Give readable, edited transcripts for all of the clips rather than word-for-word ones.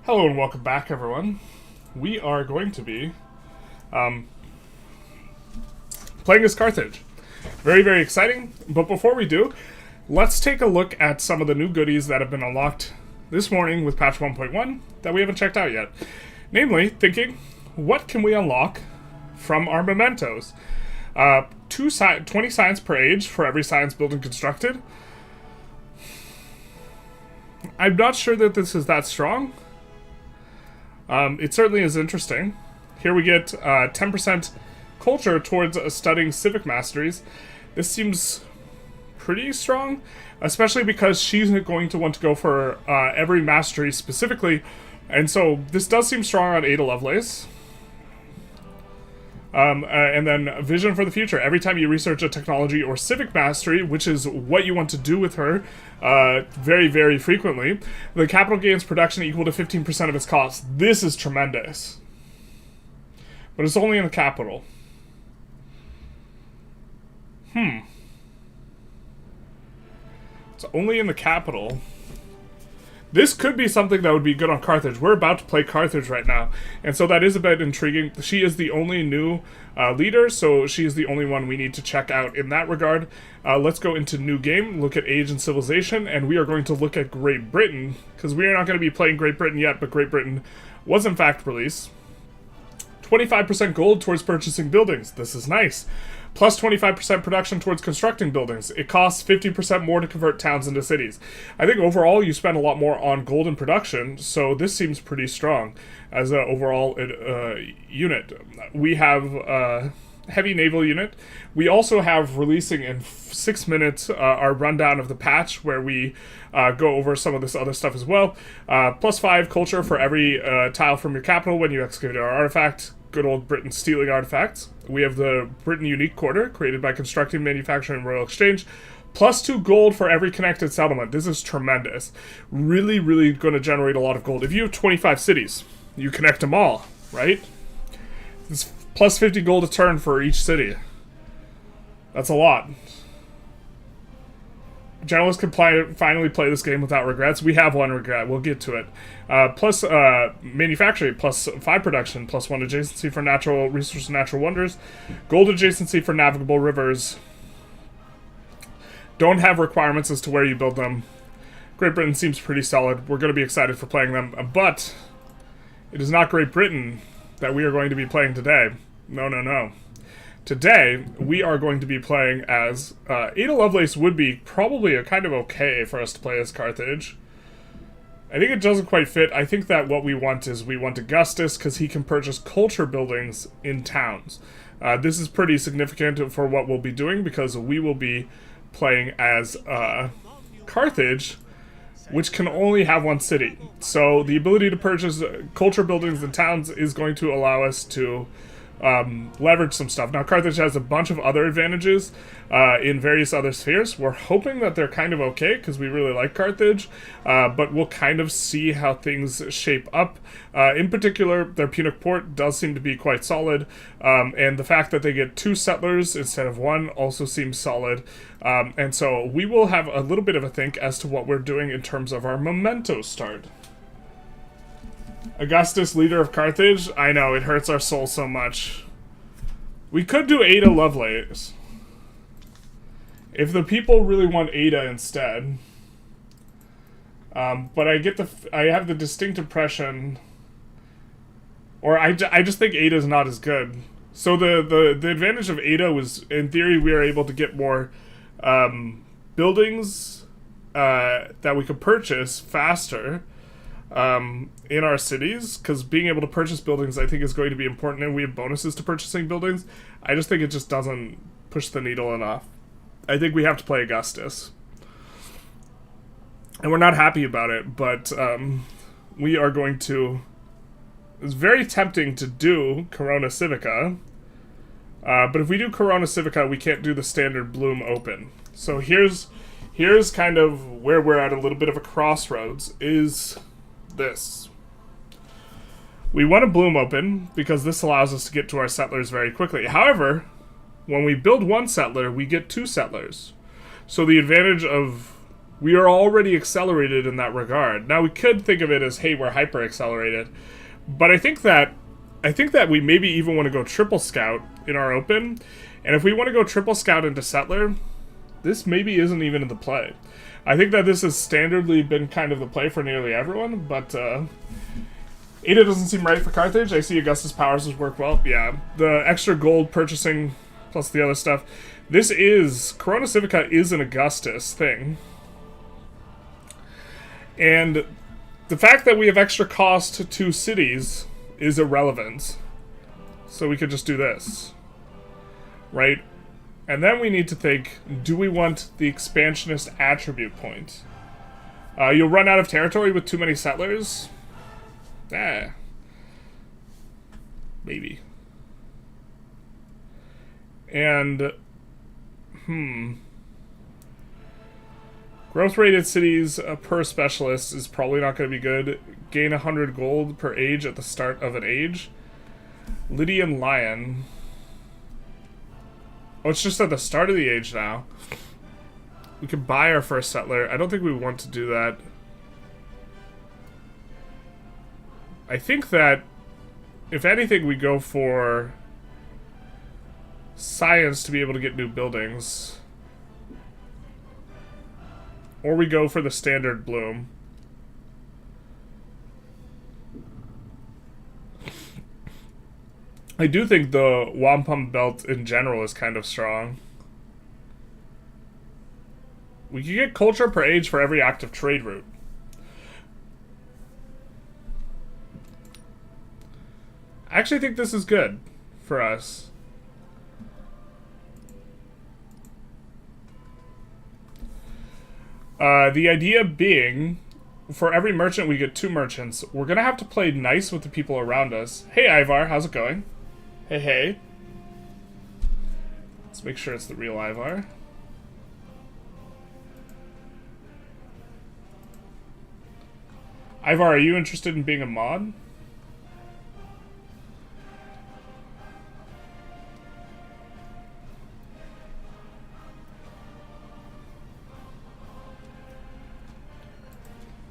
Hello and welcome back, everyone. We are going to be playing as Carthage. Very, very exciting. But before we do, let's take a look at some of the new goodies that have been unlocked this morning with patch 1.1 that we haven't checked out yet. Namely, thinking, what can we unlock from our mementos? 20 science per age for every science building constructed. I'm not sure that this is that strong. It certainly is interesting. Here we get 10% culture towards studying civic masteries. This seems pretty strong, especially because she's going to want to go for every mastery specifically. And so this does seem strong on Ada Lovelace. And then vision for the future. Every time you research a technology or civic mastery, which is what you want to do with her very, very frequently, the capital gains production equal to 15% of its cost. This is tremendous. But it's only in the capital. It's only in the capital. This could be something that would be good on Carthage. We're about to play Carthage right now, and so that is a bit intriguing. She is the only new leader, so she is the only one we need to check out in that regard. Let's go into new game, look at age and civilization, and we are going to look at Great Britain, because we are not going to be playing Great Britain yet, but Great Britain was in fact released. 25% gold towards purchasing buildings. This is nice. Plus 25% production towards constructing buildings. It costs 50% more to convert towns into cities. I think overall you spend a lot more on gold and production, so this seems pretty strong as an overall unit. We have a heavy naval unit. We also have, releasing in 6 minutes, our rundown of the patch where we go over some of this other stuff as well. Plus 5 culture for every tile from your capital when you excavate our artifact. Good old Britain stealing artifacts. We have the Britain Unique Quarter, created by constructing, manufacturing, and royal exchange. Plus 2 gold for every connected settlement. This is tremendous. Really, really going to generate a lot of gold. If you have 25 cities, you connect them all, right? It's plus 50 gold a turn for each city. That's a lot. Journalists can finally play this game without regrets. We have one regret. We'll get to it. Plus manufacturing, plus 5 production, plus 1 adjacency for natural resources and natural wonders. Gold adjacency for navigable rivers. Don't have requirements as to where you build them. Great Britain seems pretty solid. We're going to be excited for playing them. But it is not Great Britain that we are going to be playing today. No, no, no. Today, we are going to be playing as... Ada Lovelace would be probably a kind of okay for us to play as Carthage. I think it doesn't quite fit. I think that what we want is we want Augustus because he can purchase culture buildings in towns. This is pretty significant for what we'll be doing because we will be playing as Carthage, which can only have 1 city. So the ability to purchase culture buildings in towns is going to allow us to leverage some stuff. Now, Carthage has a bunch of other advantages in various other spheres. We're hoping that they're kind of okay, because we really like Carthage, but we'll kind of see how things shape up. In particular, their Punic port does seem to be quite solid, and the fact that they get 2 settlers instead of 1 also seems solid. And so we will have a little bit of a think as to what we're doing in terms of our memento start. Augustus, leader of Carthage. I know, it hurts our soul so much. We could do Ada Lovelace. If the people really want Ada instead. But I have the distinct impression... Or I just think Ada's not as good. So the advantage of Ada was, in theory, we are able to get more buildings that we could purchase faster. In our cities, because being able to purchase buildings I think is going to be important, and we have bonuses to purchasing buildings. I just think it just doesn't push the needle enough. I think we have to play Augustus. And we're not happy about it, but we are going to... It's very tempting to do Corona Civica, but if we do Corona Civica, we can't do the standard Bloom Open. So here's kind of where we're at a little bit of a crossroads, is... this. We want to Bloom Open because this allows us to get to our settlers very quickly. However, when we build 1 settler, we get 2 settlers. So the advantage of We are already accelerated in that regard. Now we could think of it as, hey, we're hyper accelerated, but I think that we maybe even want to go triple scout in our open, and if we want to go triple scout into settler, this maybe isn't even in the play. I think that this has standardly been kind of the play for nearly everyone, but Ada doesn't seem right for Carthage. I see Augustus Powers has worked well. Yeah, the extra gold purchasing plus the other stuff. This is, Corona Civica is an Augustus thing. And the fact that we have extra cost to cities is irrelevant. So we could just do this. Right? And then we need to think, do we want the expansionist attribute point? You'll run out of territory with too many settlers? Maybe. And, growth rated cities per specialist is probably not going to be good. Gain 100 gold per age at the start of an age. Lydian Lion. Oh, it's just at the start of the age now. We can buy our first settler. I don't think we want to do that. I think that, if anything, we go for science to be able to get new buildings. Or we go for the standard bloom. I do think the wampum belt in general is kind of strong. We can get culture per age for every active trade route. I actually think this is good for us. The idea being, for every merchant we get 2 merchants. We're gonna have to play nice with the people around us. Hey Ivar, how's it going? Hey, hey. Let's make sure it's the real Ivar. Ivar, are you interested in being a mod?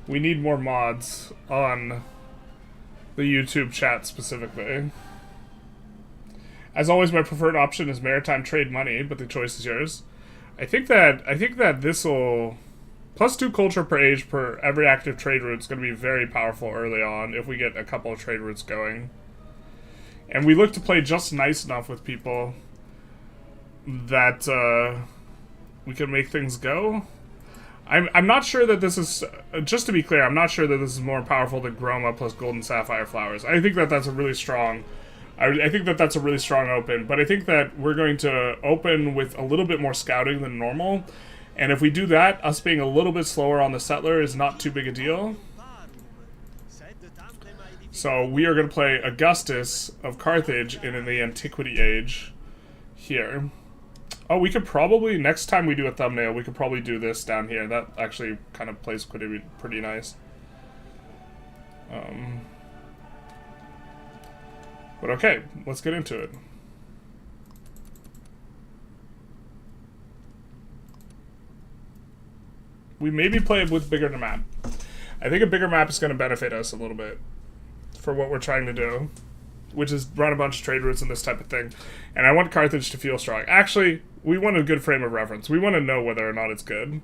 We need more mods on the YouTube chat specifically. As always, my preferred option is maritime trade money, but the choice is yours. I think that this will +2 culture per age per every active trade route is going to be very powerful early on if we get a couple of trade routes going. And we look to play just nice enough with people that we can make things go. I'm not sure that this is, just to be clear, I'm not sure that this is more powerful than Groma plus Golden Sapphire Flowers. I think that that's a really strong, I think that that's a really strong open, but I think that we're going to open with a little bit more scouting than normal, and if we do that, us being a little bit slower on the settler is not too big a deal. So we are going to play Augustus of Carthage in the Antiquity age here. Oh, we could probably, next time we do a thumbnail, we could probably do this down here. That actually kind of plays pretty nice. But okay, let's get into it. We maybe play with bigger map. I think a bigger map is going to benefit us a little bit for what we're trying to do, which is run a bunch of trade routes and this type of thing. And I want Carthage to feel strong. Actually, we want a good frame of reference. We want to know whether or not it's good.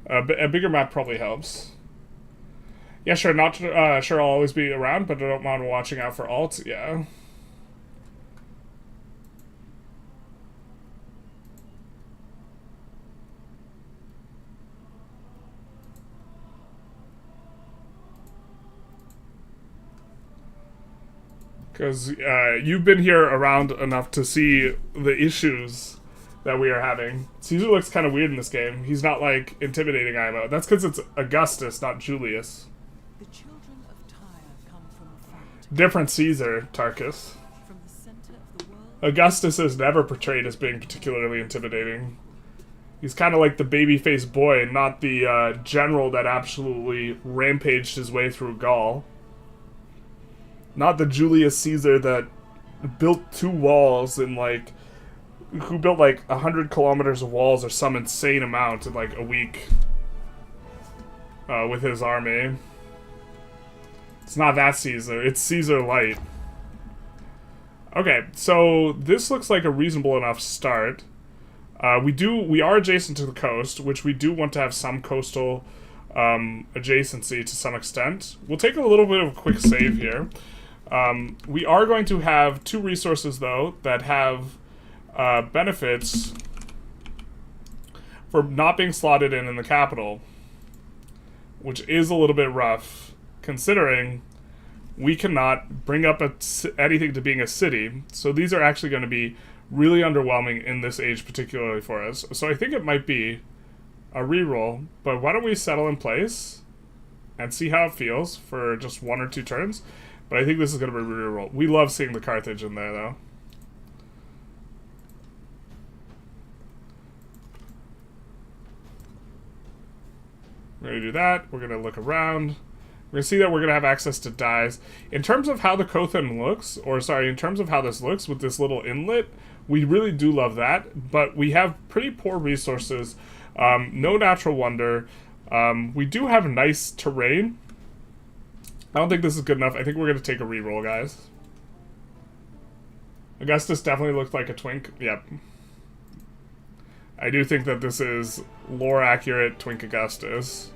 A bigger map probably helps. Yeah, sure, not sure I'll always be around, but I don't mind watching out for alts. Yeah. Because you've been here around enough to see the issues that we are having. Caesar looks kind of weird in this game. He's not, like, intimidating IMO. That's because it's Augustus, not Julius. The children of Tyre come from a fountain. Different Caesar, Tarkus. From the center of the world. Augustus is never portrayed as being particularly intimidating. He's kind of like the babyface boy, not the general that absolutely rampaged his way through Gaul. Not the Julius Caesar that built 2 walls in, like, who built, like, 100 kilometers of walls or some insane amount in, like, a week. with his army. It's not that Caesar, it's Caesar Light. Okay, so this looks like a reasonable enough start. We are adjacent to the coast, which we do want to have some coastal adjacency to some extent. We'll take a little bit of a quick save here. We are going to have 2 resources, though, that have benefits for not being slotted in the capital, which is a little bit rough, considering we cannot bring up anything to being a city. So these are actually going to be really underwhelming in this age, particularly for us. So I think it might be a reroll, but why don't we settle in place and see how it feels for just 1 or 2 turns. But I think this is going to be a reroll. We love seeing the Carthage in there, though. We're going to do that. We're going to look around. We're going to see that we're going to have access to dyes. In terms of how the Kothan looks, or sorry, in terms of how this looks with this little inlet, we really do love that, but we have pretty poor resources. No natural wonder. We do have nice terrain. I don't think this is good enough. I think we're going to take a reroll, guys. Augustus definitely looked like a twink. Yep. I do think that this is lore-accurate Twink Augustus.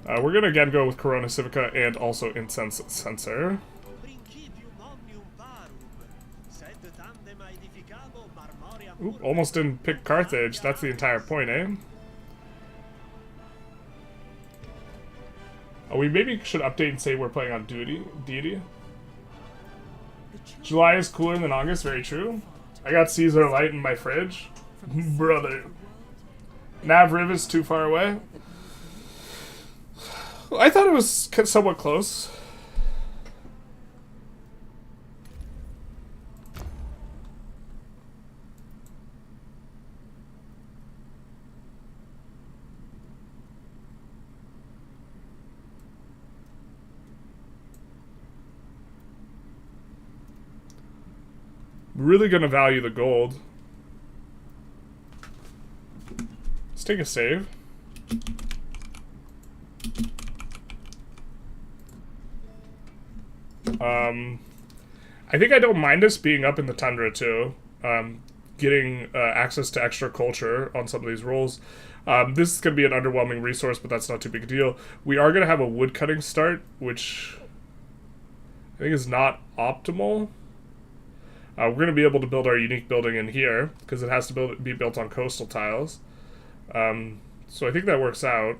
We're going to again go with Corona Civica and also Incense Sensor. Ooh, almost didn't pick Carthage. That's the entire point, eh? Oh, we maybe should update and say we're playing on Deity. July is cooler than August, very true. I got Caesar Light in my fridge. Brother. Nav Riv is too far away. I thought it was somewhat close. Really gonna value the gold. Let's take a save. I think I don't mind us being up in the tundra too. Getting access to extra culture on some of these rolls. This is going to be an underwhelming resource, but that's not too big a deal. We are going to have a wood cutting start, which I think is not optimal. We're going to be able to build our unique building in here, because it has to be built on coastal tiles. So I think that works out.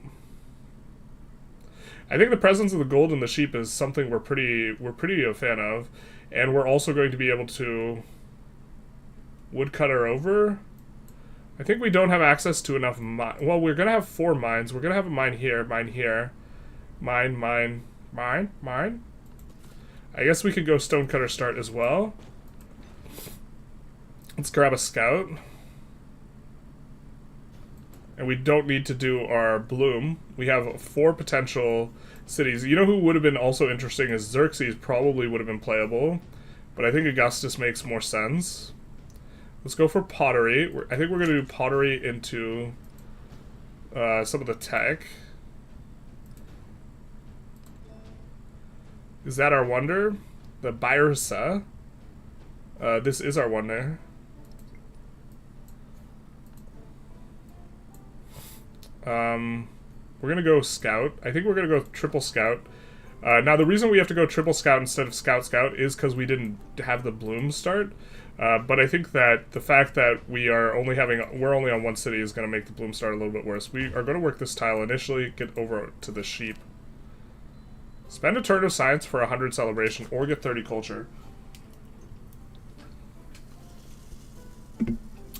I think the presence of the gold and the sheep is something we're pretty a fan of, and we're also going to be able to woodcutter over. I think we don't have access to enough well, we're gonna have 4 mines. We're gonna have a mine here, mine. I guess we could go stonecutter start as well. Let's grab a scout. And we don't need to do our bloom. We have 4 potential cities. You know who would have been also interesting is Xerxes probably would have been playable. But I think Augustus makes more sense. Let's go for pottery. I think we're going to do pottery into some of the tech. Is that our wonder? The Byrsa. This is our wonder. We're gonna go scout. I think we're gonna go triple scout. Now the reason we have to go triple scout instead of scout is because we didn't have the bloom start. But I think that the fact that we're only on 1 city is gonna make the bloom start a little bit worse. We are gonna work this tile initially, get over to the sheep. Spend a turn of science for 100 celebration or get 30 culture.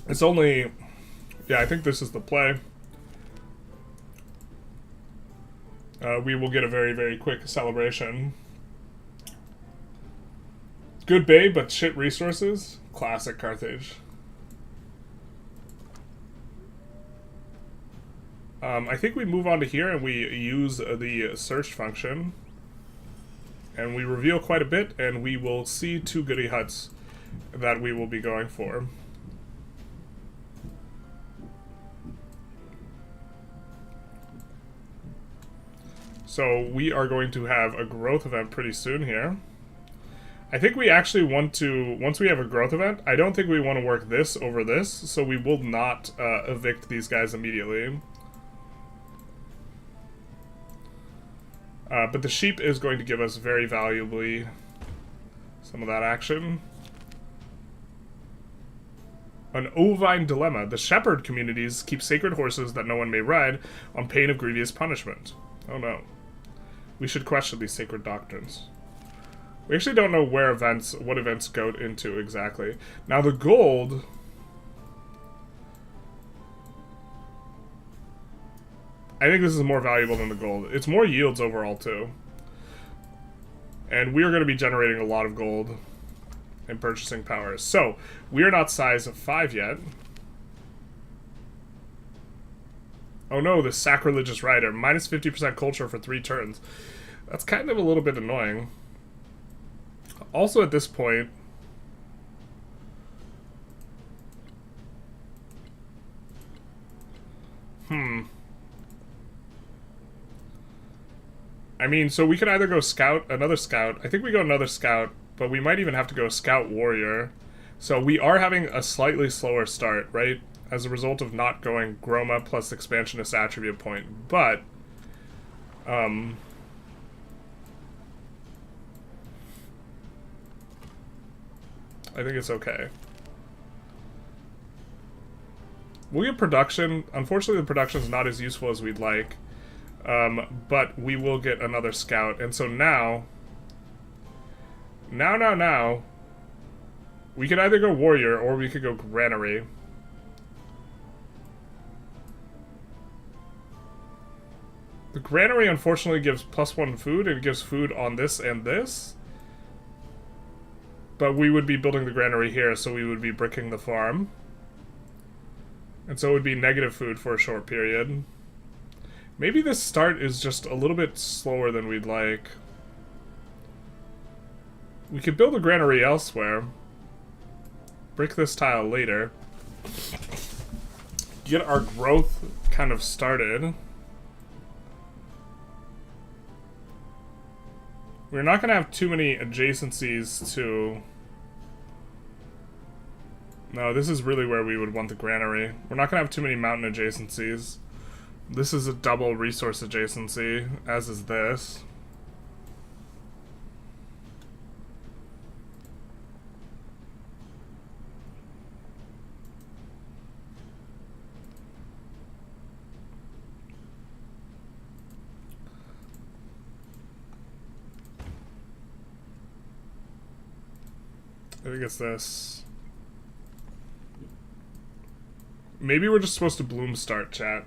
It's only, yeah, I think this is the play. We will get a very, very quick celebration. Good bay, but shit resources. Classic Carthage. I think we move on to here and we use the search function. And we reveal quite a bit, and we will see 2 goody huts that we will be going for. So we are going to have a growth event pretty soon here. I think we actually want to, once we have a growth event, I don't think we want to work this over this, so we will not evict these guys immediately. But the sheep is going to give us very valuably some of that action. An ovine dilemma. The shepherd communities keep sacred horses that no one may ride on pain of grievous punishment. Oh no. We should question these sacred doctrines. We actually don't know where what events go into exactly. Now the gold... I think this is more valuable than the gold. It's more yields overall too. And we are going to be generating a lot of gold and purchasing power. So, we are not size 5 yet. Oh no, the sacrilegious rider. Minus 50% culture for 3 turns. That's kind of a little bit annoying. Also at this point... I mean, so we could either go scout, another scout. I think we go another scout, but we might even have to go scout warrior. So we are having a slightly slower start, right? As a result of not going Groma plus expansionist attribute point. But, I think it's okay. We'll get production. Unfortunately, the production is not as useful as we'd like. But we will get another scout. And so now, we could either go warrior or we could go granary. The granary unfortunately gives +1 food, and it gives food on this and this. But we would be building the granary here, so we would be bricking the farm. And so it would be negative food for a short period. Maybe this start is just a little bit slower than we'd like. We could build a granary elsewhere. Brick this tile later. Get our growth kind of started. We're not going to have too many adjacencies to... No, this is really where we would want the granary. We're not going to have too many mountain adjacencies. This is a double resource adjacency, as is this. I think it's this. Maybe we're just supposed to bloom start, chat.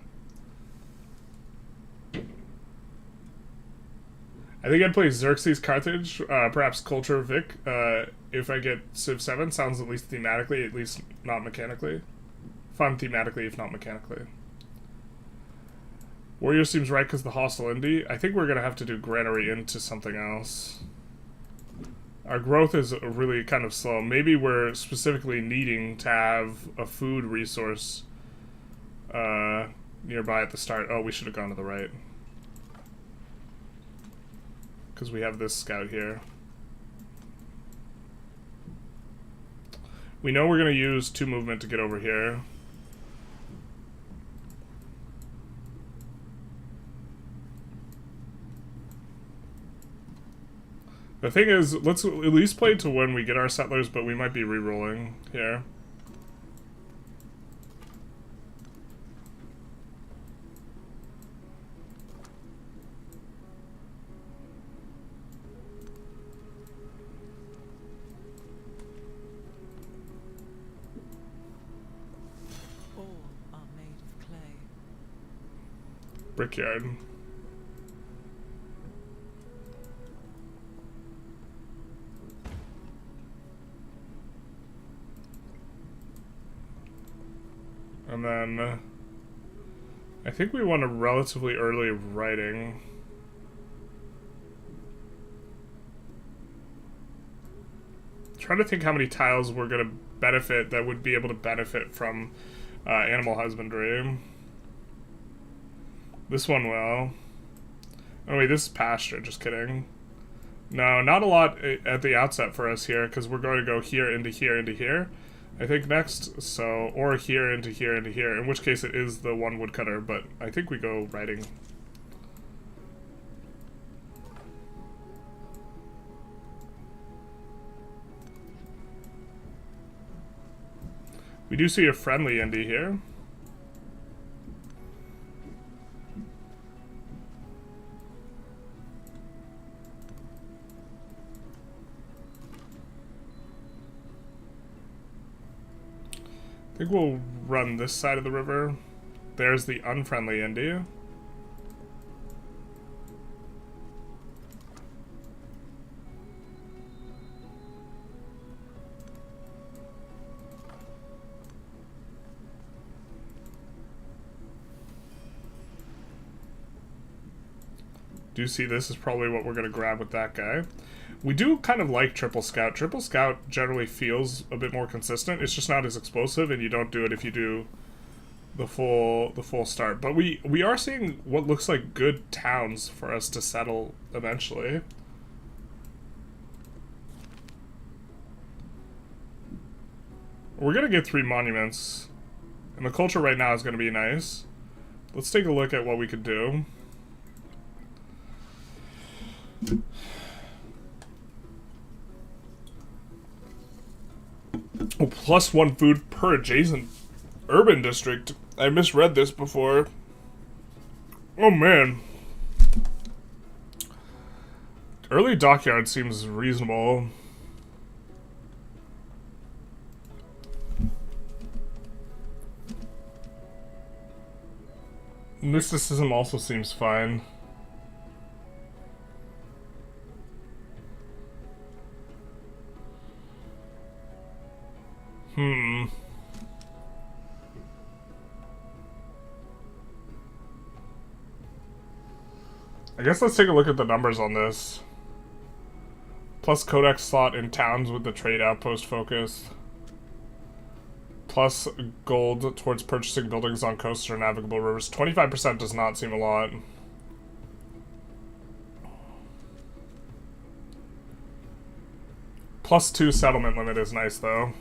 I think I'd play Xerxes Carthage, perhaps Culture Vic, if I get Civ 7. Sounds at least thematically, at least not mechanically. Fun thematically, if not mechanically. Warrior seems right because the hostile indie. I think we're going to have to do Granary into something else. Our growth is really kind of slow. Maybe we're specifically needing to have a food resource nearby at the start. Oh, we should have gone to the right. Because we have this scout here. We know we're going to use 2 movement to get over here. The thing is, let's at least play to when we get our settlers, but we might be re-rolling here. All are made of clay. Brickyard. And then, I think we want a relatively early writing. Trying to think how many tiles we're going to benefit that would be able to benefit from animal husbandry. This one will. Oh wait, this is pasture, just kidding. No, not a lot at the outset for us here, because we're going to go here, into here, into here, I think next, so, or here, into here, into here, in which case it is the one woodcutter, but I think we go writing. We do see a friendly indie here. I think we'll run this side of the river. There's the unfriendly India. Do see this is probably what we're going to grab with that guy. We do kind of like Triple Scout. Triple Scout generally feels a bit more consistent. It's just not as explosive, and you don't do it if you do the full start. But we are seeing what looks like good towns for us to settle eventually. We're going to get 3 monuments, and the culture right now is going to be nice. Let's take a look at what we could do. Oh, +1 food per adjacent urban district. I misread this before. Oh man. Early dockyard seems reasonable. Mysticism also seems fine. I guess let's take a look at the numbers on this. Plus codex slot in towns with the trade outpost focus. Plus gold towards purchasing buildings on coasts or navigable rivers. 25% does not seem a lot. +2 settlement limit is nice though.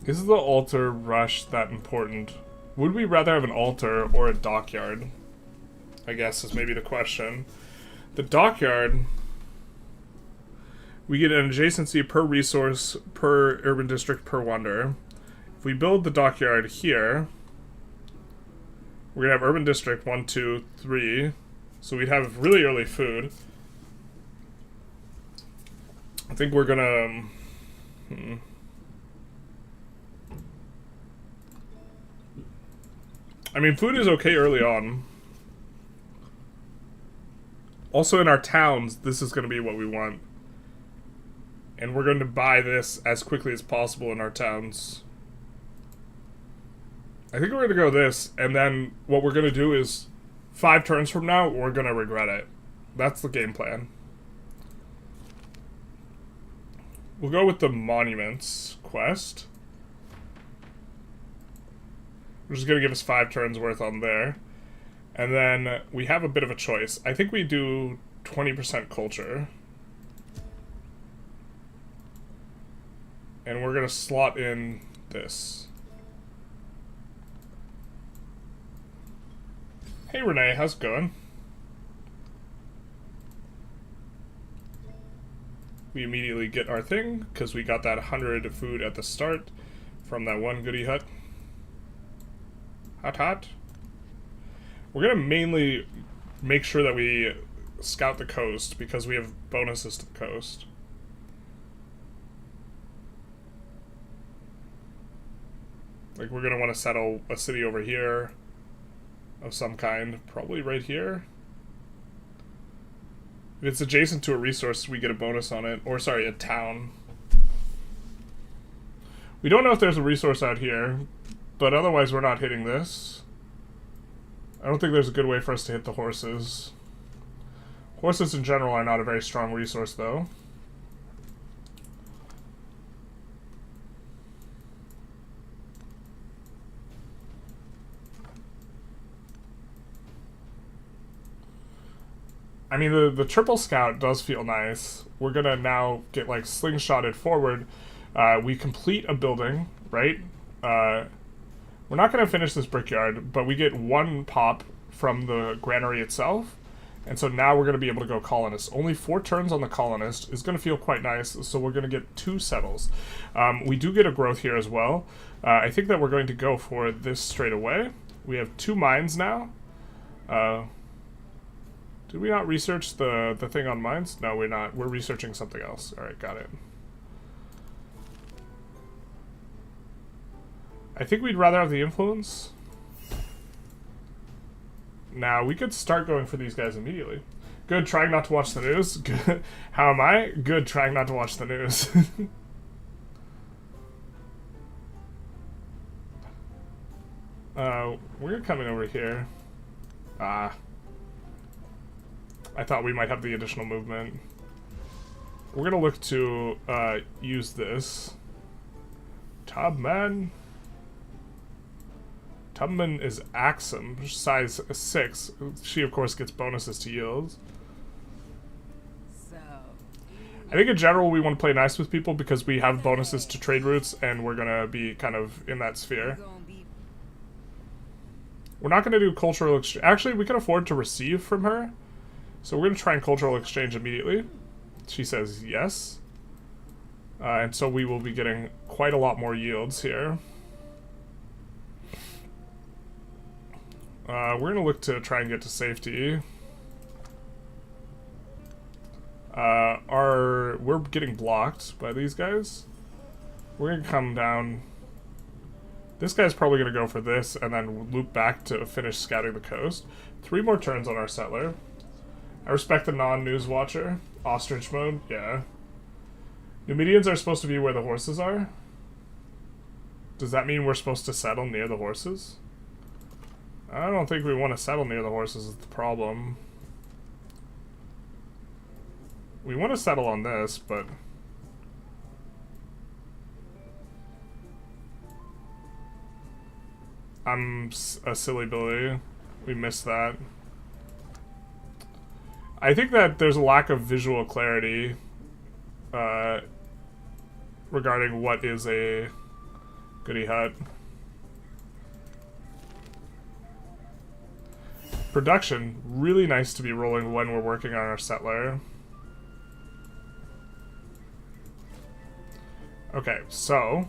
Is the altar rush that important? Would we rather have an altar or a dockyard? I guess is maybe the question. The dockyard, we get an adjacency per resource, per urban district, per wonder. If we build the dockyard here, we're gonna have urban district 1, 2, 3. So we'd have really early food. I think we're gonna... I mean, food is okay early on. Also in our towns, this is going to be what we want. And we're going to buy this as quickly as possible in our towns. I think we're going to go this, and then what we're going to do is 5 turns from now, we're going to regret it. That's the game plan. We'll go with the monuments quest. Which is going to give us 5 turns worth on there. And then we have a bit of a choice. I think we do 20% culture. And we're going to slot in this. Hey Renee, how's it going? We immediately get our thing, because we got that 100 food at the start from that one goody hut. Hot, hot. We're going to mainly make sure that we scout the coast because we have bonuses to the coast. Like, we're going to want to settle a city over here of some kind, probably right here. If it's adjacent to a resource, we get a bonus on it. Or, sorry, a town. We don't know if there's a resource out here, but otherwise we're not hitting this. I don't think there's a good way for us to hit the horses. Horses in general are not a very strong resource, though. I mean, the triple scout does feel nice. We're gonna now get, like, slingshotted forward. We complete a building, right? We're not gonna finish this brickyard, but we get 1 pop from the granary itself. And so now we're gonna be able to go colonist. Only 4 turns on the colonist is gonna feel quite nice, so we're gonna get 2 settles. We do get a growth here as well. I think that we're going to go for this straight away. We have 2 mines now. Did we not research the thing on mines? No, we're not. We're researching something else. Alright, got it. I think we'd rather have the influence. Now, we could start going for these guys immediately. Good, trying not to watch the news. Good. How am I? Good, trying not to watch the news. We're coming over here. I thought we might have the additional movement. We're gonna look to use this. Tubman. Tubman is Axum, size 6. She, of course, gets bonuses to yields. So, I think in general we want to play nice with people because we have bonuses to trade routes and we're gonna be kind of in that sphere. We're not gonna do cultural exchange. Actually, we can afford to receive from her. So we're gonna try and cultural exchange immediately. She says yes. And so we will be getting quite a lot more yields here. We're going to look to try and get to safety. We're getting blocked by these guys. We're going to come down. This guy's probably going to go for this and then loop back to finish scouting the coast. 3 more turns on our settler. I respect the non-news watcher. Ostrich mode, yeah. Numidians are supposed to be where the horses are? Does that mean we're supposed to settle near the horses? I don't think we want to settle near the horses is the problem. We want to settle on this, but... I'm a silly Billy. We missed that. I think that there's a lack of visual clarity regarding what is a goody hut. Production, really nice to be rolling when we're working on our settler. Okay, so...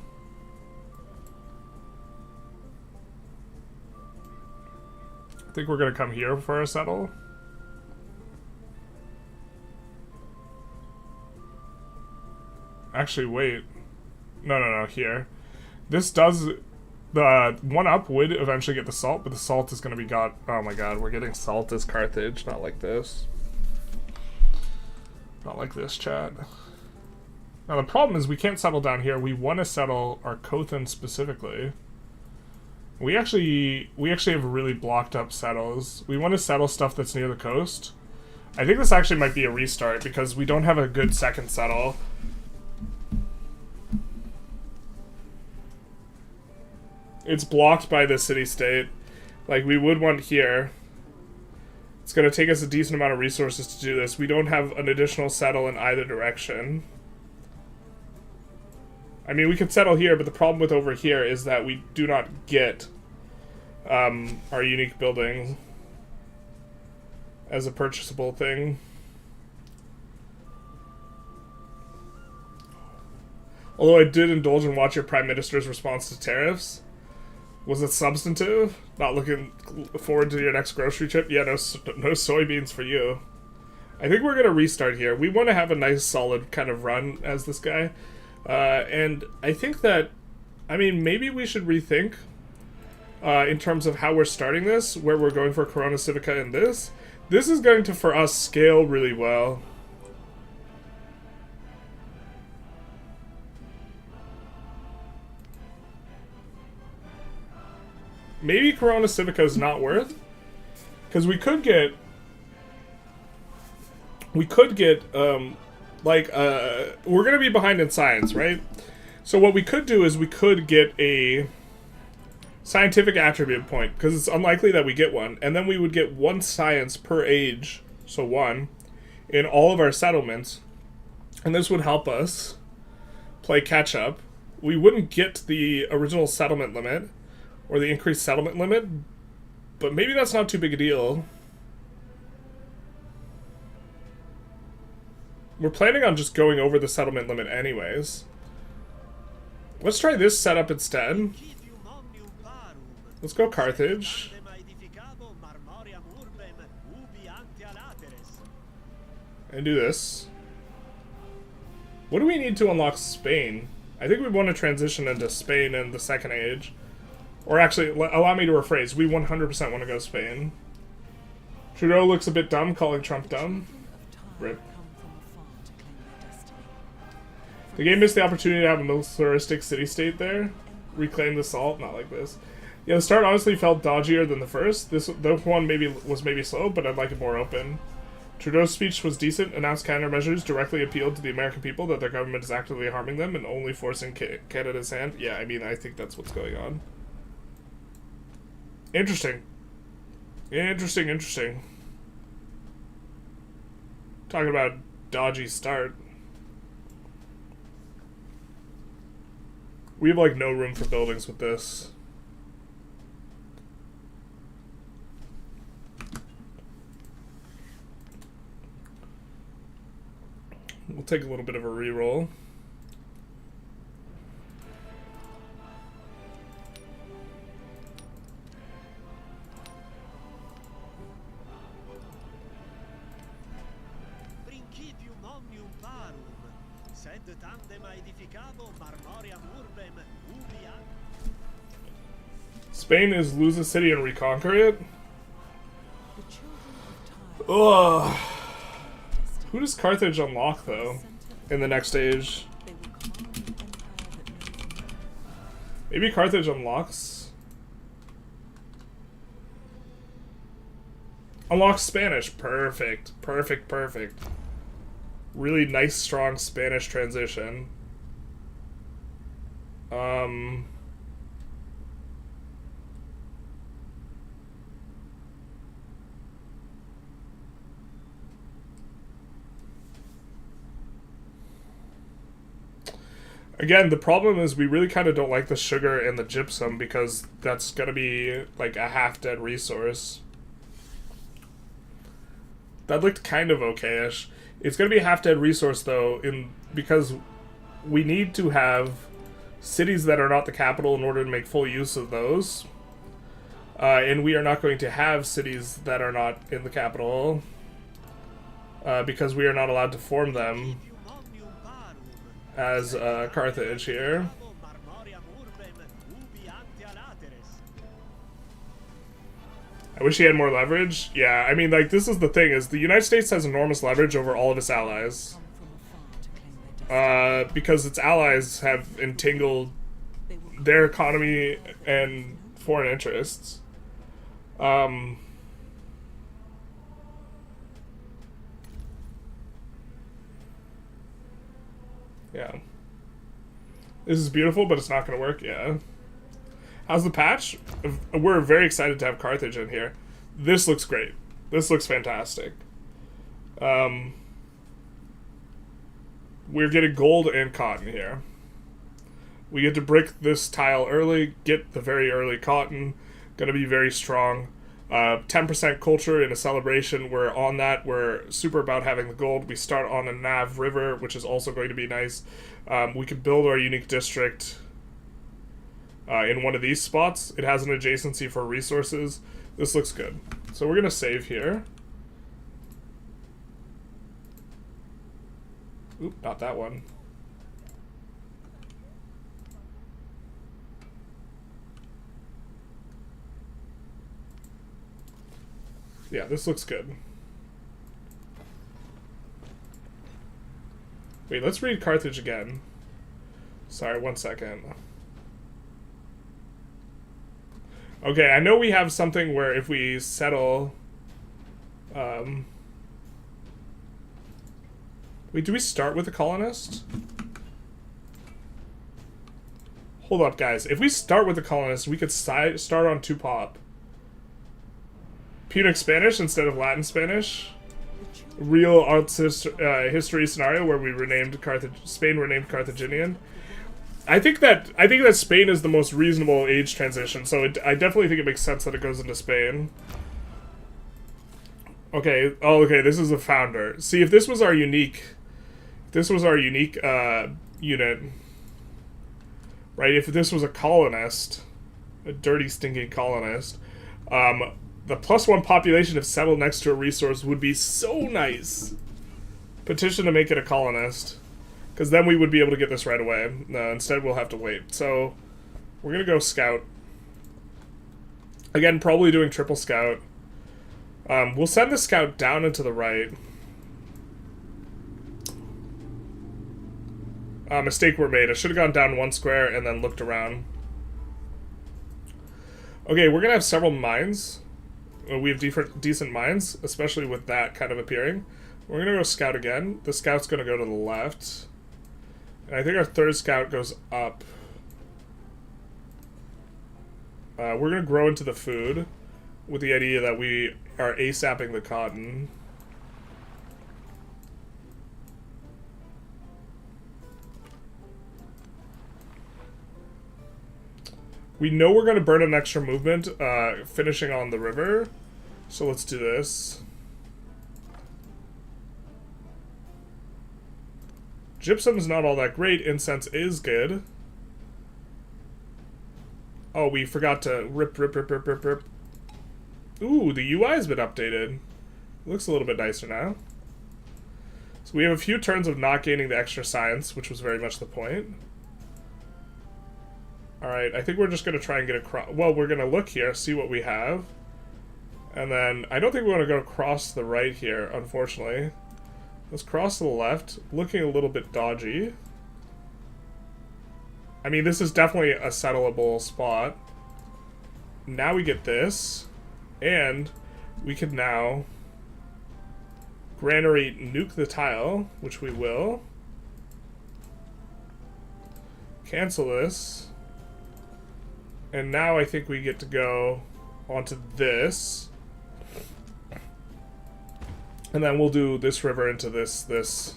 I think we're gonna come here for a settle. Actually, wait. No, here. This does... The 1-up would eventually get the salt, but the salt is going to be got... Oh my god, we're getting salt as Carthage, not like this. Not like this, chat. Now the problem is we can't settle down here. We want to settle our Kothan specifically. We actually have really blocked up settles. We want to settle stuff that's near the coast. I think this actually might be a restart because we don't have a good second settle. It's blocked by the city-state. Like, we would want here. It's going to take us a decent amount of resources to do this. We don't have an additional settle in either direction. I mean, we could settle here, but the problem with over here is that we do not get our unique building as a purchasable thing. Although I did indulge and watch your Prime Minister's response to tariffs. Was it substantive? Not looking forward to your next grocery trip? Yeah, no soybeans for you. I think we're going to restart here. We want to have a nice, solid kind of run as this guy. And I think that, I mean, maybe we should rethink in terms of how we're starting this, where we're going for Corona Civica and this. This is going to, for us, scale really well. Maybe Corona Civica is not worth, because we could get, we're gonna be behind in science, right? So what we could do is we could get a scientific attribute point, because it's unlikely that we get one, and then we would get 1 science per age So 1 in all of our settlements. And this would help us play catch up. We wouldn't get the original settlement limit or the increased settlement limit, but maybe that's not too big a deal. We're planning on just going over the settlement limit anyways. Let's try this setup instead. Let's go Carthage. And do this. What do we need to unlock Spain? I think we want to transition into Spain in the Second Age. Or actually, allow me to rephrase. We 100% want to go Spain. Trudeau looks a bit dumb, calling Trump dumb. Rip. The game missed the opportunity to have a militaristic city-state there. Reclaim the salt, not like this. Yeah, the start honestly felt dodgier than the first. The one was maybe slow, but I'd like it more open. Trudeau's speech was decent, announced countermeasures, directly appealed to the American people that their government is actively harming them and only forcing Canada's hand. Yeah, I mean, I think that's what's going on. Interesting. Interesting. Talking about dodgy start. We have, like, no room for buildings with this. We'll take a little bit of a reroll. Spain is lose a city and reconquer it? Ugh. Who does Carthage unlock, though, in the next stage? Maybe Carthage unlocks... Unlocks Spanish. Perfect. Really nice, strong Spanish transition. Again, the problem is we really kind of don't like the sugar and the gypsum because that's going to be like a half-dead resource. That looked kind of okay-ish. It's going to be a half-dead resource, though, because we need to have cities that are not the capital in order to make full use of those. And we are not going to have cities that are not in the capital because we are not allowed to form them as Carthage here. I wish he had more leverage. Yeah, I mean, like, this is the thing, is the United States has enormous leverage over all of its allies. Because its allies have entangled their economy and foreign interests. Yeah. This is beautiful, but it's not going to work, yeah. How's the patch? We're very excited to have Carthage in here. This looks great. This looks fantastic. We're getting gold and cotton here. We get to brick this tile early, get the very early cotton. Going to be very strong. 10% culture in a celebration. We're on that. We're super about having the gold. We start on a Nav River, which is also going to be nice. We can build our unique district in one of these spots. It has an adjacency for resources. This looks good. So we're going to save here. Oop, not that one. Yeah, this looks good. Wait, let's read Carthage again. Sorry, 1 second. Okay, I know we have something where if we settle... Wait, do we start with a colonist? Hold up, guys. If we start with a colonist, we could start on 2 pop. Punic Spanish instead of Latin Spanish. real history scenario where we renamed Spain renamed Carthaginian. I think that Spain is the most reasonable age transition, so I definitely think it makes sense that it goes into Spain. Okay, okay, this is the founder. See, if this was our unique unit, right? If this was a colonist, a dirty, stinking colonist, the +1 population if settled next to a resource would be so nice. Petition to make it a colonist. Because then we would be able to get this right away. No, instead we'll have to wait. So, we're going to go scout. Again, probably doing triple scout. We'll send the scout down and to the right. Mistake were made. I should have gone down 1 square and then looked around. Okay, we're going to have several mines. We have decent mines, especially with that kind of appearing. We're going to go scout again. The scout's going to go to the left. And I think our 3rd scout goes up. We're going to grow into the food with the idea that we are ASAPing the cotton. We know we're going to burn an extra movement, finishing on the river. So let's do this. Gypsum's not all that great. Incense is good. Oh, we forgot to rip. Ooh, the UI's been updated. Looks a little bit nicer now. So we have a few turns of not gaining the extra science, which was very much the point. Alright, I think we're just going to try and get across. Well, we're going to look here, see what we have. And then, I don't think we want to go across the right here, unfortunately. Let's cross to the left. Looking a little bit dodgy. I mean, this is definitely a settleable spot. Now we get this. And we can now granary nuke the tile, which we will. Cancel this. And now I think we get to go onto this. And then we'll do this river into this.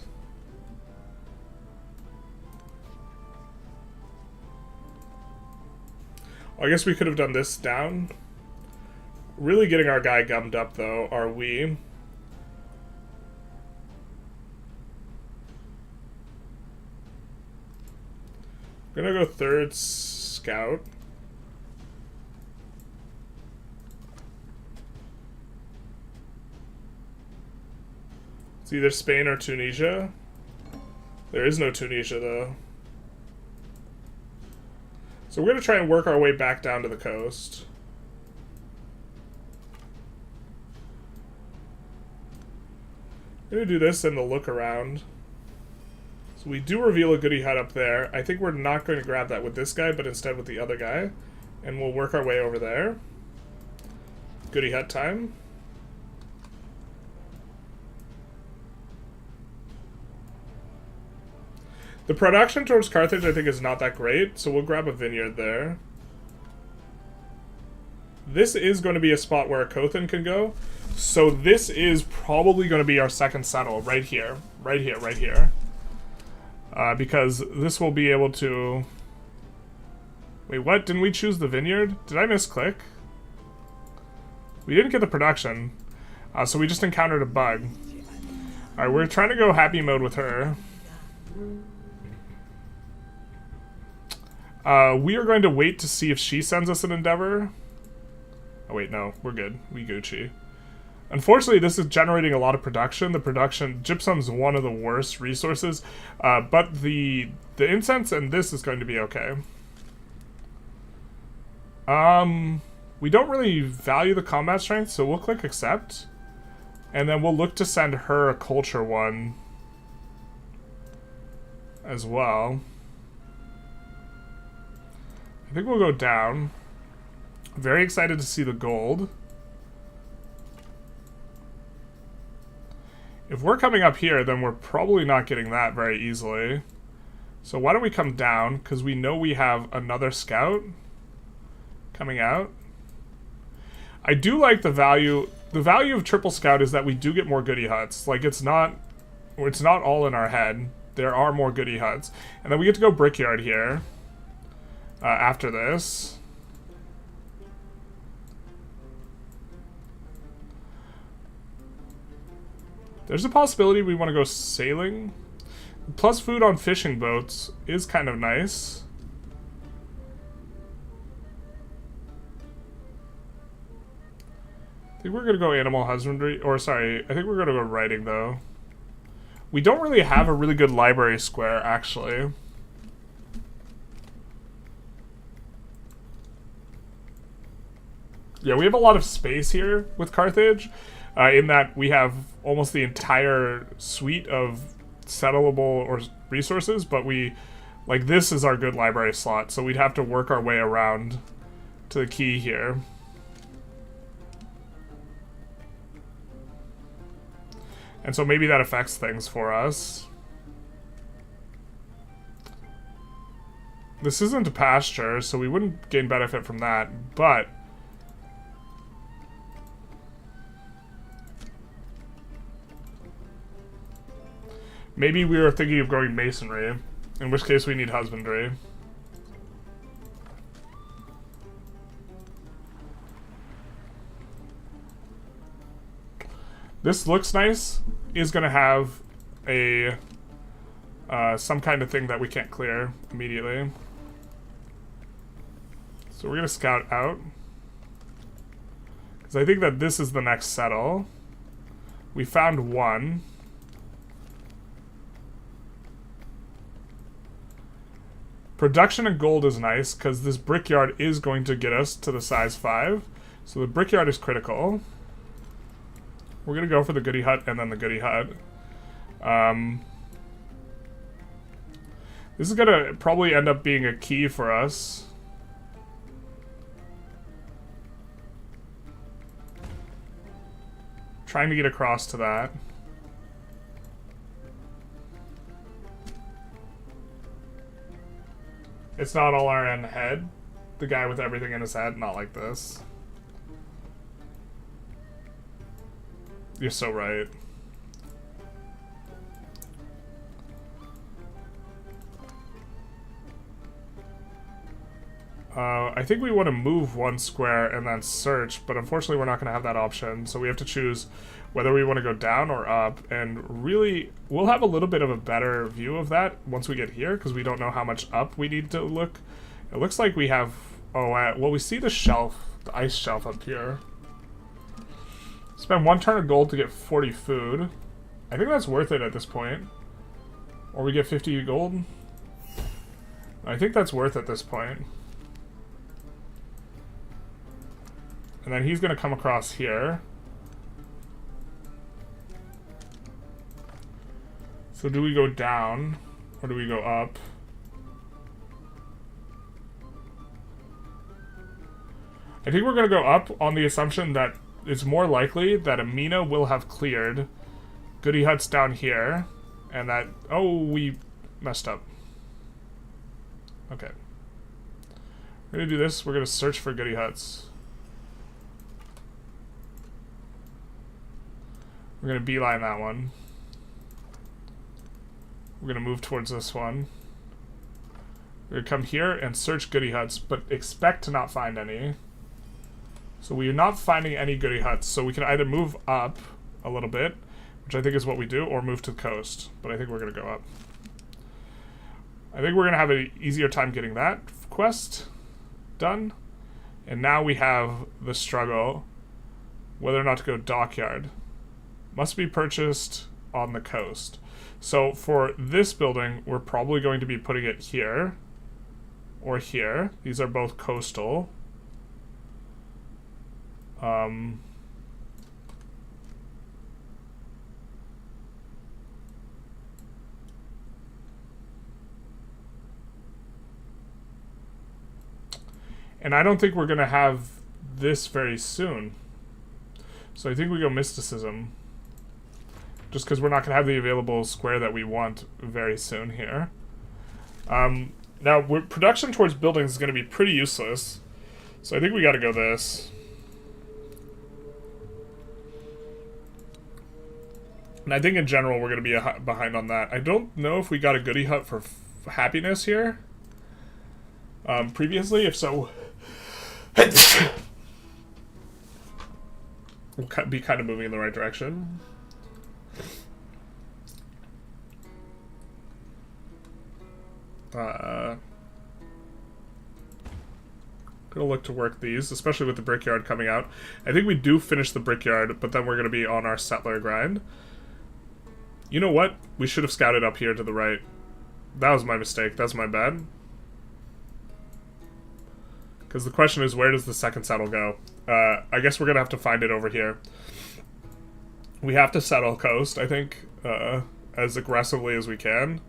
I guess we could have done this down. Really getting our guy gummed up, though, are we? I'm gonna go 3rd scout. It's either Spain or Tunisia. There is no Tunisia, though. So we're going to try and work our way back down to the coast. I'm going to do this and the look around. So we do reveal a goody hut up there. I think we're not going to grab that with this guy, but instead with the other guy. And we'll work our way over there. Goody hut time. The production towards Carthage, I think, is not that great, so we'll grab a vineyard there. This is going to be a spot where a Kothan can go, so this is probably going to be our 2nd settle, right here. Right here, right here. Because this will be able to... Wait, what? Didn't we choose the vineyard? Did I misclick? We didn't get the production, so we just encountered a bug. Alright, we're trying to go happy mode with her. We are going to wait to see if she sends us an endeavor. Oh wait, no, we're good. We Gucci. Unfortunately, this is generating a lot of production. The production, gypsum's one of the worst resources, but the incense and this is going to be okay. We don't really value the combat strength, so we'll click accept, and then we'll look to send her a culture one as well. I think we'll go down. Very excited to see the gold. If we're coming up here, then we're probably not getting that very easily. So why don't we come down, because we know we have another scout coming out. I do like the value the value of triple scout is that we do get more goody huts. Like, it's not all in our head. There are more goody huts. And then we get to go brickyard here after this. There's a possibility we want to go sailing. Plus food on fishing boats is kind of nice. I think we're going to go animal husbandry. Or, sorry, I think we're going to go writing, though. We don't really have a really good library square, actually. Yeah, we have a lot of space here with Carthage, in that we have almost the entire suite of settleable or resources, but like, this is our good library slot, so we'd have to work our way around to the key here. And so maybe that affects things for us. This isn't a pasture, so we wouldn't gain benefit from that, but maybe we were thinking of going masonry, in which case we need husbandry. This looks nice. Is going to have a some kind of thing that we can't clear immediately. So we're going to scout out. Because I think that this is the next settle. We found one. Production and gold is nice, because this brickyard is going to get us to the size 5. So the brickyard is critical. We're going to go for the goody hut and then the goody hut. This is going to probably end up being a key for us. Trying to get across to that. It's not all our in head. The guy with everything in his head, not like this. You're so right. I think we want to move one square and then search, but unfortunately we're not going to have that option, so we have to choose whether we want to go down or up, and really, we'll have a little bit of a better view of that once we get here, because we don't know how much up we need to look. It looks like we have... Oh, well, we see the shelf, the ice shelf up here. Spend 1 turn of gold to get 40 food. I think that's worth it at this point. Or we get 50 gold. I think that's worth it at this point. And then he's going to come across here. So do we go down or do we go up? I think we're going to go up on the assumption that it's more likely that Amina will have cleared goody huts down here, and that... Oh, we messed up. Okay. We're going to do this. We're going to search for goody huts. We're going to beeline that one. We're going to move towards this one. We're going to come here and search goody huts, but expect to not find any. So we are not finding any goody huts, so we can either move up a little bit, which I think is what we do, or move to the coast. But I think we're going to go up. I think we're going to have an easier time getting that quest done. And now we have the struggle whether or not to go dockyard. Must be purchased on the coast. So for this building, we're probably going to be putting it here or here. These are both coastal. And I don't think we're going to have this very soon. So I think we go mysticism. Just because we're not going to have the available square that we want very soon here. Now, production towards buildings is going to be pretty useless. So I think we got to go this. And I think in general we're going to be behind on that. I don't know if we got a goodie hut for happiness here. Previously, if so, we'll be kind of moving in the right direction. Gonna look to work these, especially with the brickyard coming out. I think we do finish the brickyard, but then we're gonna be on our settler grind. You know what? We should have scouted up here to the right. That was my mistake. That's my bad. Because the question is, where does the second settle go? I guess we're gonna have to find it over here. We have to settle coast, I think, as aggressively as we can.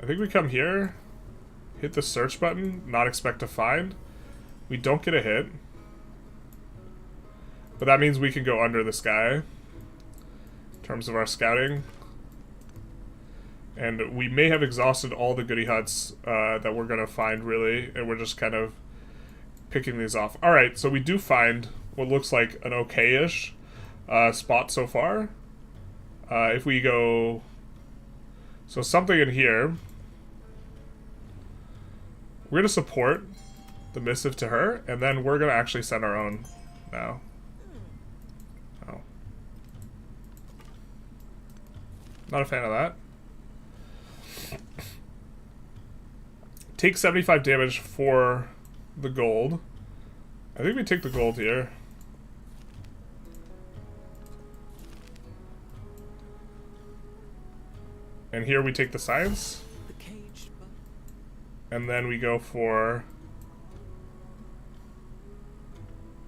I think we come here, hit the search button, not expect to find. We don't get a hit. But that means we can go under this guy in terms of our scouting. And we may have exhausted all the goodie huts that we're going to find, really, and we're just kind of picking these off. Alright, so we do find what looks like an okay-ish spot so far. If we go... So something in here... We're going to support the missive to her, and then we're going to actually send our own now. Oh. Not a fan of that. Take 75 damage for the gold. I think we take the gold here. And here we take the science. And then we go for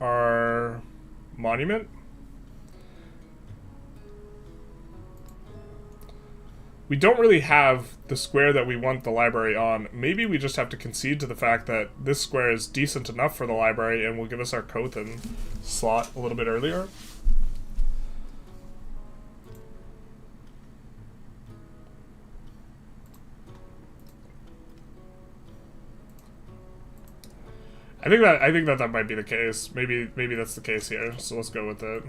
our monument. We don't really have the square that we want the library on. Maybe we just have to concede to the fact that this square is decent enough for the library and will give us our Kothan slot a little bit earlier. I think that might be the case. Maybe that's the case here. So let's go with it.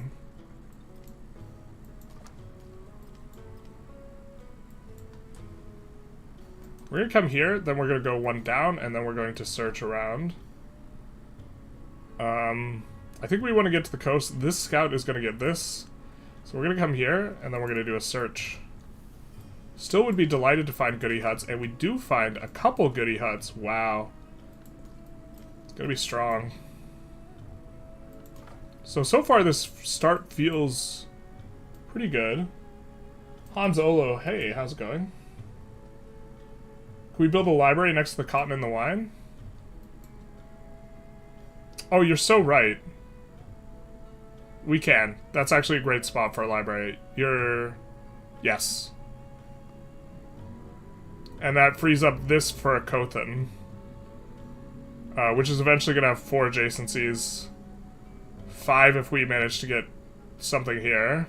We're gonna come here, then we're gonna go one down, and then we're going to search around. I think we want to get to the coast. This scout is gonna get this. So we're gonna come here, and then we're gonna do a search. Still would be delighted to find goodie huts, and we do find a couple goodie huts. Wow. Gonna be strong. So far this start feels pretty good. Hans Olo, hey, how's it going? Can we build a library next to the cotton and the wine? Oh, you're so right. We can. That's actually a great spot for a library. Yes. And that frees up this for a Kothan. Which is eventually going to have 4 adjacencies. 5 if we manage to get something here.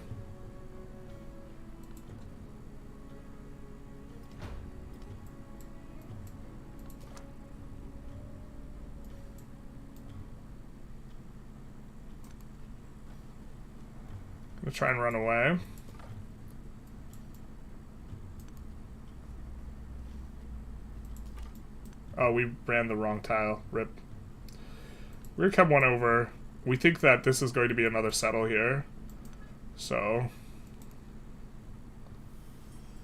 Gonna try and run away. Oh, we ran the wrong tile. Rip. We're gonna come one over. We think that this is going to be another settle here. So...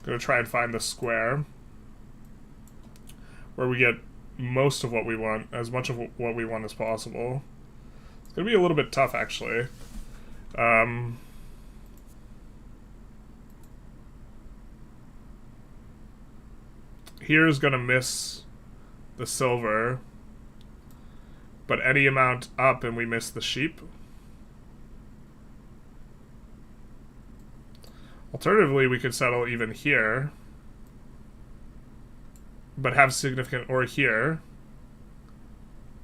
Gonna try and find the square. Where we get most of what we want. As much of what we want as possible. It's gonna be a little bit tough, actually. Here's gonna miss... the silver, but any amount up and we miss the sheep. Alternatively, we could settle even here, but have significant, or here.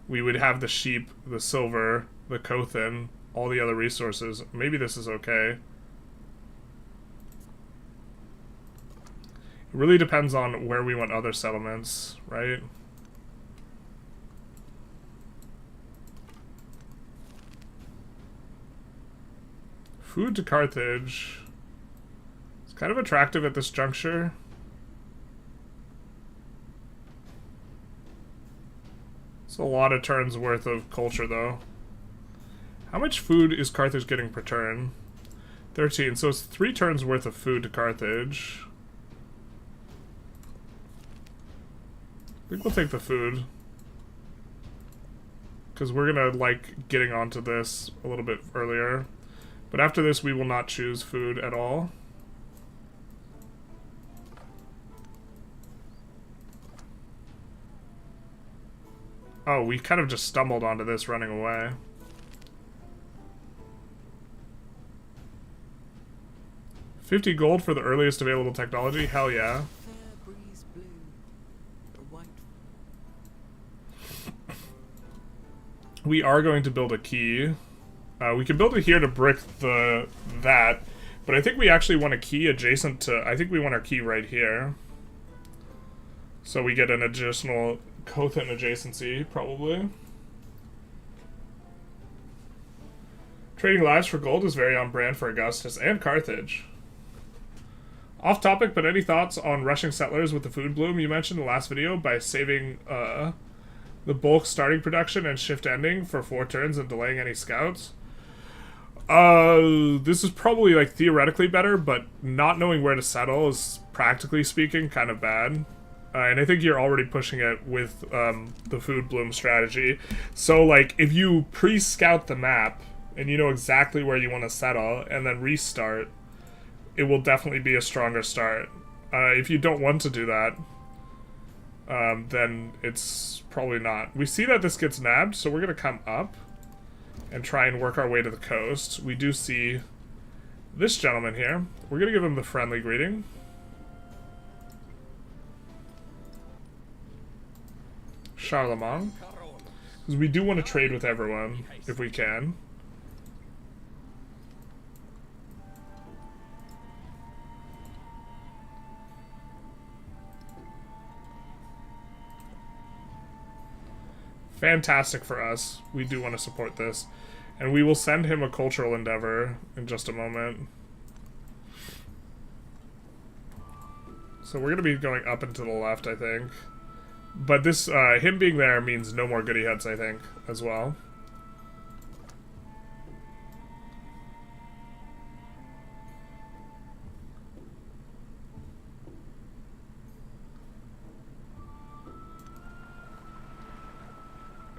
We would have the sheep, the silver, the Kothan, all the other resources. Maybe this is okay. It really depends on where we want other settlements, right? Food to Carthage. kind of attractive at this juncture. It's a lot of turns worth of culture, though. How much food is Carthage getting per turn? 13, so it's 3 turns worth of food to Carthage. I think we'll take the food. Because we're gonna like getting onto this a little bit earlier. But after this, we will not choose food at all. Oh, we kind of just stumbled onto this running away. $50 gold for the earliest available technology? Hell yeah. We are going to build a key. We can build it here to brick that, but I think we actually want a key adjacent to... I think we want our key right here. So we get an additional Cothan adjacency, probably. Trading lives for gold is very on brand for Augustus and Carthage. Off topic, but any thoughts on rushing settlers with the food bloom you mentioned in the last video by saving the bulk starting production and shift ending for 4 turns and delaying any scouts? This is probably like theoretically better, but not knowing where to settle is practically speaking kind of bad. And I think you're already pushing it with the food bloom strategy. So like if you pre-scout the map and you know exactly where you want to settle and then restart, it will definitely be a stronger start. If you don't want to do that, then it's probably not. We see that this gets nabbed, so we're going to come up and try and work our way to the coast. We do see this gentleman here. We're going to give him the friendly greeting. Charlemagne. Because we do want to trade with everyone, if we can. Fantastic for us. We do want to support this. And we will send him a cultural endeavor in just a moment. So we're going to be going up and to the left, I think. But this, him being there means no more goody huts, I think, as well.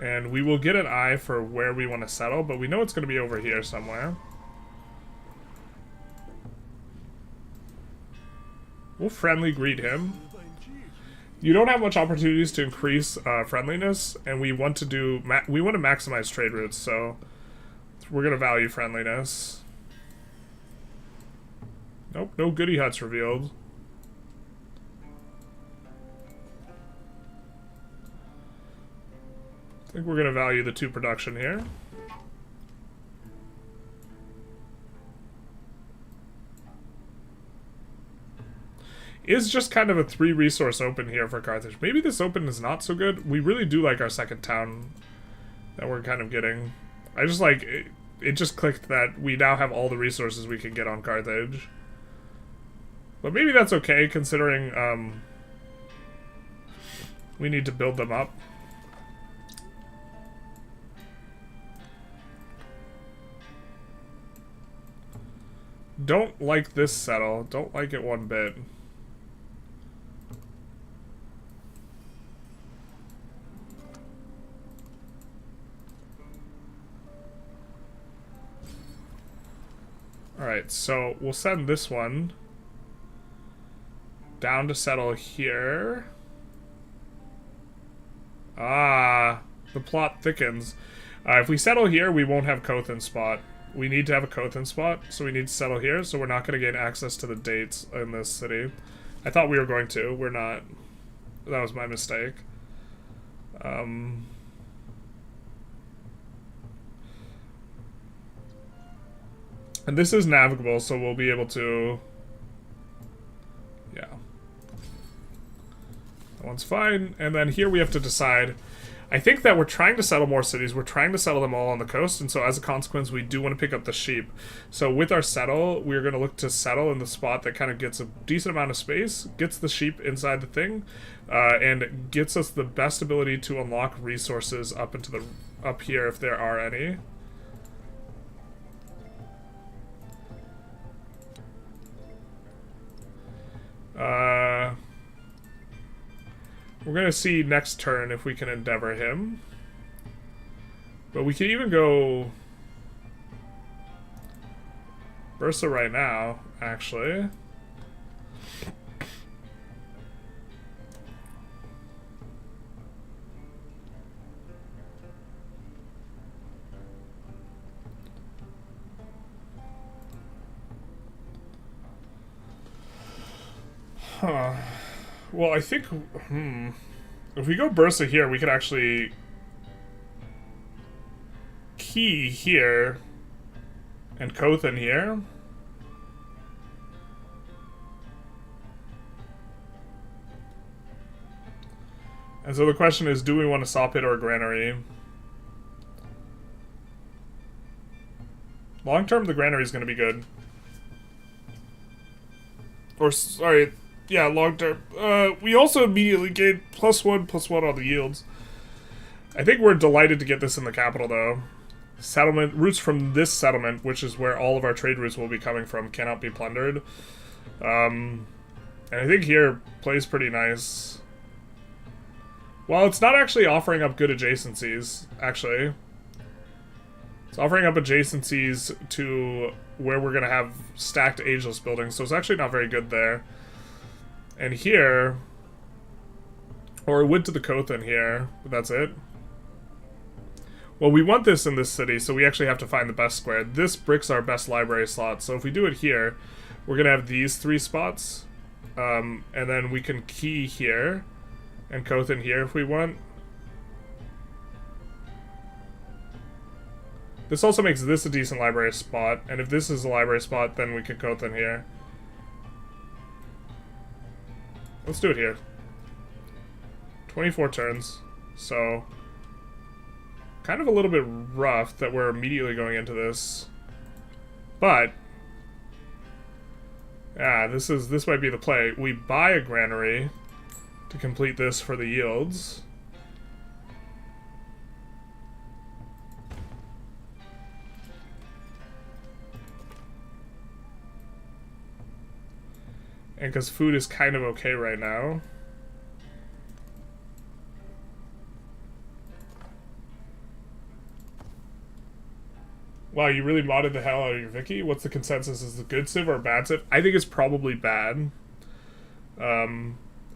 And we will get an eye for where we want to settle, but we know it's going to be over here somewhere. We'll friendly greet him. You don't have much opportunities to increase friendliness, and we want to do we want to maximize trade routes, so we're going to value friendliness. Nope, no goody huts revealed. I think we're going to value the 2 production here. Is just kind of a 3 resource open here for Carthage. Maybe this open is not so good. We really do like our second town that we're kind of getting. I just like, it just clicked that we now have all the resources we can get on Carthage. But maybe that's okay considering we need to build them up. Don't like this settle. Don't like it one bit. Alright, so we'll send this one down to settle here. Ah, the plot thickens. If we settle here, we won't have Cothan spot. We need to have a Cothan spot, so we need to settle here, so we're not going to gain access to the dates in this city. I thought we were going to. We're not. That was my mistake. And this is navigable, so we'll be able to... Yeah. That one's fine. And then here we have to decide... I think that we're trying to settle more cities. We're trying to settle them all on the coast, and so as a consequence, we do want to pick up the sheep. So with our settle, we're going to look to settle in the spot that kind of gets a decent amount of space, gets the sheep inside the thing, and gets us the best ability to unlock resources up here if there are any. We're going to see next turn if we can endeavor him. But we can even go Bursa right now, actually. Huh. Well, I think, if we go Bursa here, we could actually key here and Kothan here. And so the question is, do we want a saw pit or a granary? Long term, the granary is going to be good. Or, sorry, yeah, long term. We also immediately gained +1/+1 on the yields. I think we're delighted to get this in the capital, though. Settlement routes from this settlement, which is where all of our trade routes will be coming from, cannot be plundered. And I think here plays pretty nice. Well, it's not actually offering up good adjacencies, actually. It's offering up adjacencies to where we're going to have stacked ageless buildings, so it's actually not very good there. And here, or it went to the Kothan here, but that's it. Well, we want this in this city, so we actually have to find the best square. This bricks our best library slot, so if we do it here, we're going to have these 3 spots, and then we can key here, and Kothan here if we want. This also makes this a decent library spot, and if this is a library spot, then we can Kothan here. Let's do it here. 24 turns, so kind of a little bit rough that we're immediately going into this, but yeah, this might be the play. We buy a granary to complete this for the yields. And because food is kind of okay right now. Wow, you really modded the hell out of your Vicky? What's the consensus? Is it good Civ or bad Civ? I think it's probably bad. I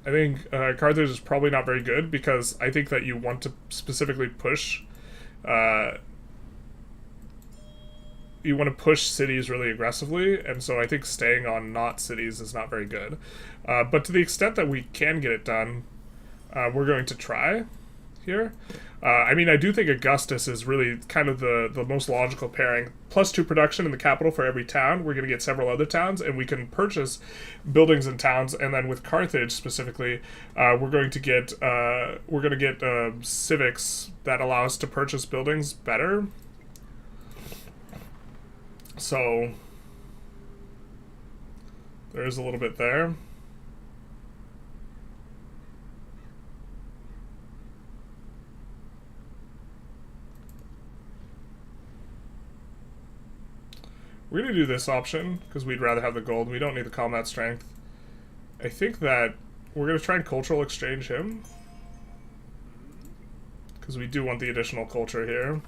think Carthage is probably not very good because I think that you want to specifically push you want to push cities really aggressively, and so I think staying on not cities is not very good. But to the extent that we can get it done, we're going to try here. I mean, I do think Augustus is really kind of the most logical pairing. +2 production in the capital for every town. We're going to get several other towns, and we can purchase buildings in towns. And then with Carthage specifically, we're going to get civics that allow us to purchase buildings better. So there's a little bit there. We're going to do this option because we'd rather have the gold. We don't need the combat strength. I think that we're going to try and cultural exchange him because we do want the additional culture here.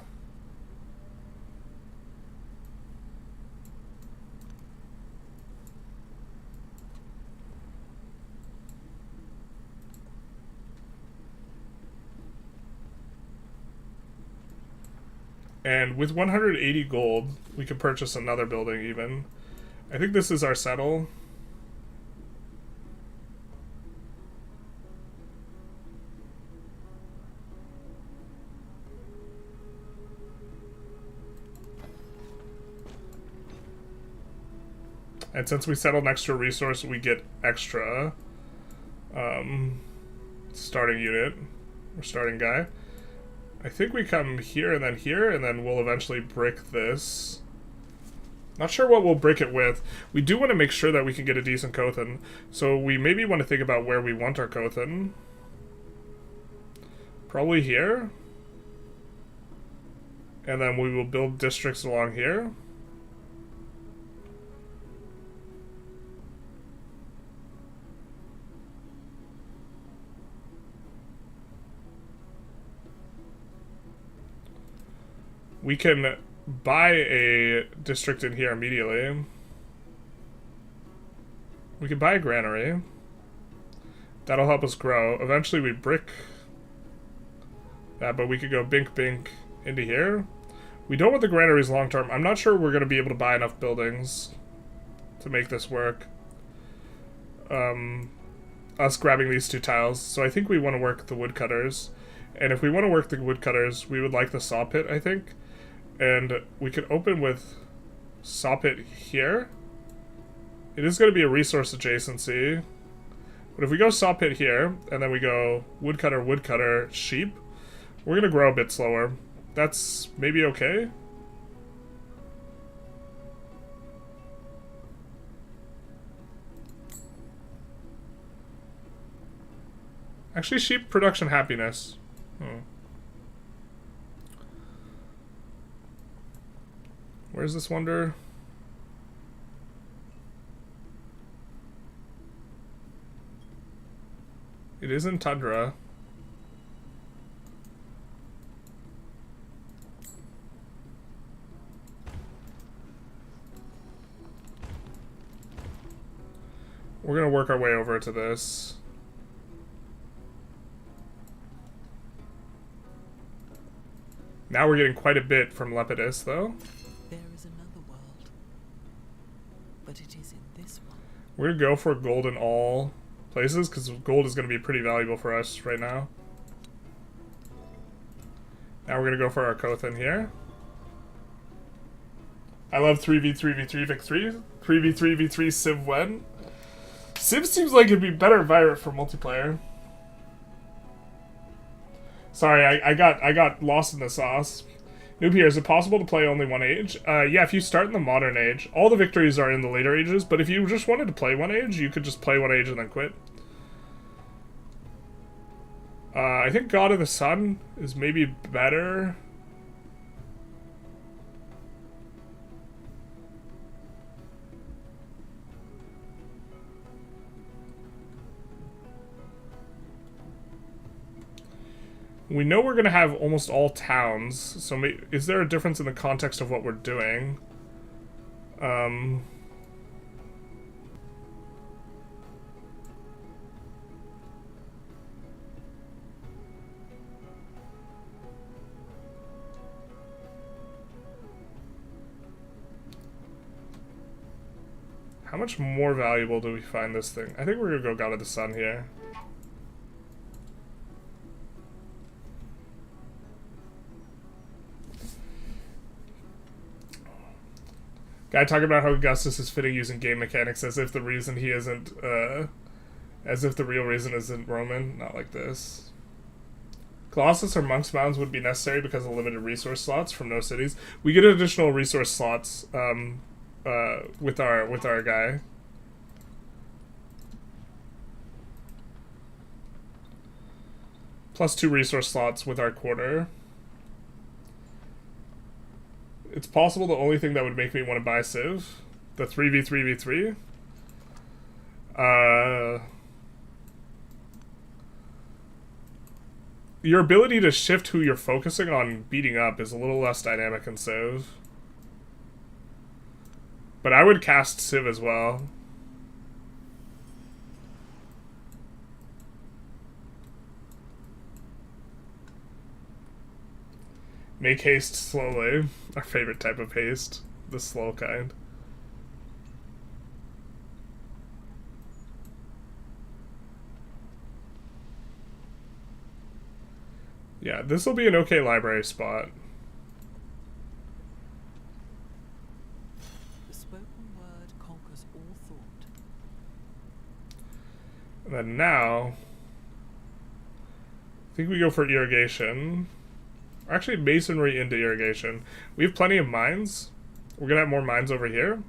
And with 180 gold, we could purchase another building even. I think this is our settle. And since we settle next to a resource, we get extra starting unit, or starting guy. I think we come here, and then we'll eventually brick this. Not sure what we'll brick it with. We do want to make sure that we can get a decent Kothan. So we maybe want to think about where we want our Kothan. Probably here. And then we will build districts along here. We can buy a district in here immediately. We can buy a granary. That'll help us grow. Eventually we brick that, but we could go bink bink into here. We don't want the granaries long term. I'm not sure we're going to be able to buy enough buildings to make this work. Us grabbing these 2 tiles. So I think we want to work the woodcutters. And if we want to work the woodcutters, we would like the saw pit, I think. And we could open with saw pit here. It is going to be a resource adjacency. But if we go saw pit here, and then we go woodcutter, woodcutter, sheep, we're going to grow a bit slower. That's maybe okay. Actually, sheep production happiness. Where's this wonder? It is in Tundra. We're gonna work our way over to this. Now we're getting quite a bit from Lepidus, though. There is another world, but it is in this one. We're gonna go for gold in all places, because gold is gonna be pretty valuable for us right now. Now we're gonna go for our Kothan here. I love 3v3v3 victory. 3v3v3 Civ when. Civ seems like it'd be better environment for multiplayer. Sorry, I got lost in the sauce. Noob here, is it possible to play only one age? Yeah, if you start in the modern age, all the victories are in the later ages, but if you just wanted to play one age, you could just play one age and then quit. I think God of the Sun is maybe better. We know we're going to have almost all towns, so is there a difference in the context of what we're doing? How much more valuable do we find this thing? I think we're going to go God of the Sun here. Guy talking about how Augustus is fitting using game mechanics as if the reason he isn't, as if the real reason isn't Roman. Not like this. Colossus or Monk's Mounds would be necessary because of limited resource slots from no cities. We get additional resource slots, with our guy. Plus 2 resource slots with our quarter. It's possible the only thing that would make me want to buy Civ, the 3v3v3. Your ability to shift who you're focusing on beating up is a little less dynamic in Civ. But I would cast Civ as well. Make haste slowly. Our favorite type of haste. The slow kind. Yeah, this will be an okay library spot. The spoken word conquers all thought. And then now, I think we go for irrigation. Actually, masonry into irrigation. We have plenty of mines. We're gonna have more mines over here.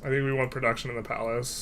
I think we want production in the palace.